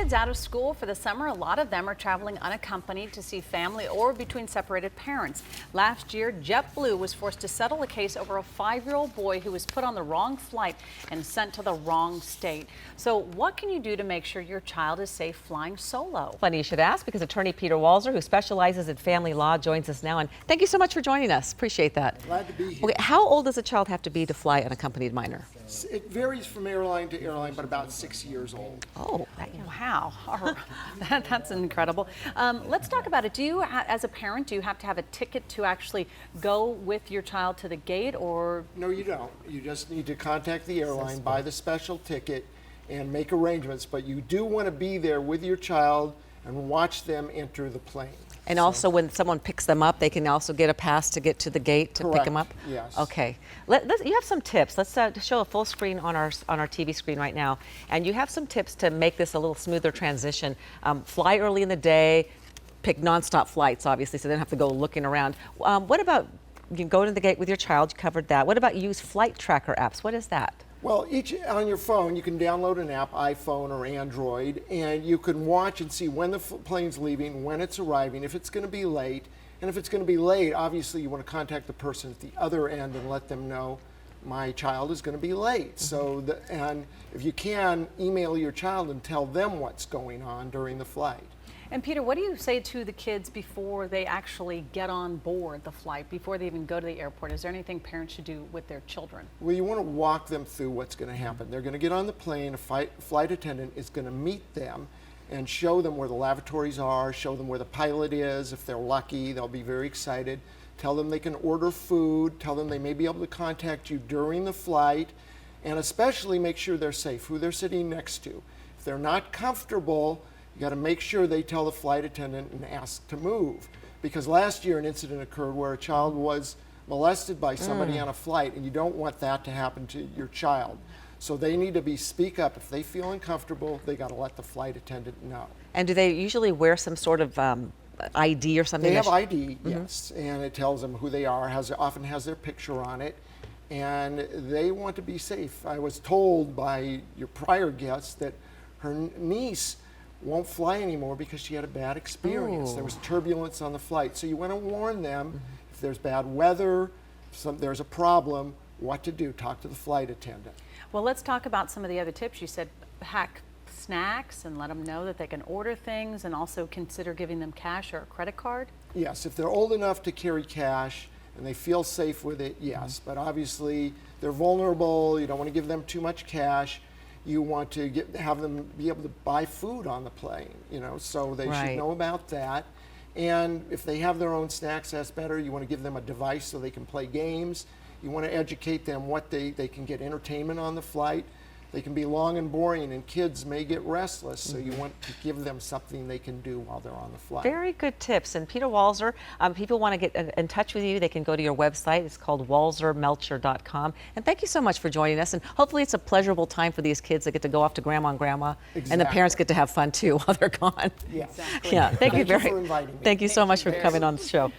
kids out of school for the summer, a lot of them are traveling unaccompanied to see family or between separated parents. Last year, JetBlue was forced to settle a case over a 5-year-old boy who was put on the wrong flight and sent to the wrong state. So what can you do to make sure your child is safe flying solo? Funny you should ask, because attorney Peter Walzer, who specializes in family law, joins us now. And thank you so much for joining us. Appreciate that. Glad to be here. Okay, how old does a child have to be to fly an unaccompanied minor? It varies from airline to airline, but about 6 years old. Oh, Wow, that's incredible. Let's talk about it. Do you, as a parent, do you have to have a ticket to actually go with your child to the gate, or? No, you don't. You just need to contact the airline, buy the special ticket, and make arrangements. But you do want to be there with your child and watch them enter the plane. and also when someone picks them up, they can also get a pass to get to the gate to Correct. pick them up? Yes. Okay. You have some tips. Let's show a full screen on our TV screen right now. And you have some tips to make this a little smoother transition. Fly early in the day, pick nonstop flights, obviously, so they don't have to go looking around. What about, you can go to the gate with your child, you covered that. What about use flight tracker apps? What is that? Well, each on your phone, you can download an app, iPhone or Android, and you can watch and see when the plane's leaving, when it's arriving, if it's going to be late. And if it's going to be late, obviously you want to contact the person at the other end and let them know my child is going to be late. So, and if you can, email your child and tell them what's going on during the flight. And Peter, what do you say to the kids before they actually get on board the flight, before they even go to the airport? Is there anything parents should do with their children? Well, you want to walk them through what's going to happen. They're going to get on the plane, a flight attendant is going to meet them and show them where the lavatories are, show them where the pilot is. If they're lucky, they'll be very excited. Tell them they can order food, tell them they may be able to contact you during the flight, and especially make sure they're safe, who they're sitting next to. If they're not comfortable, you got to make sure they tell the flight attendant and ask to move. Because last year an incident occurred where a child was molested by somebody on a flight, and you don't want that to happen to your child. So they need to speak up. If they feel uncomfortable, they got to let the flight attendant know. And do they usually wear some sort of ID or something? They have ID, yes, and it tells them who they are, often has their picture on it, and they want to be safe. I was told by your prior guest that her niece won't fly anymore because she had a bad experience. There was turbulence on the flight. So you want to warn them if there's bad weather, there's a problem, what to do. Talk to the flight attendant. Well, let's talk about some of the other tips. You said pack snacks and let them know that they can order things, and also consider giving them cash or a credit card. Yes, if they're old enough to carry cash and they feel safe with it, yes. But obviously they're vulnerable. You don't want to give them too much cash. You want to have them be able to buy food on the plane, so they should know about that. And if they have their own snacks, that's better. You want to give them a device so they can play games. You want to educate them what they can get entertainment on the flight. They can be long and boring, and kids may get restless, so you want to give them something they can do while they're on the flight. Very good tips. And Peter Walzer, people want to get in touch with you, they can go to your website. It's called walzermelcher.com. And thank you so much for joining us. And hopefully it's a pleasurable time for these kids that get to go off to grandma and grandma. Exactly. And the parents get to have fun too while they're gone. Yeah. Yeah. Thank you for inviting me. Thank you so much for coming on the show.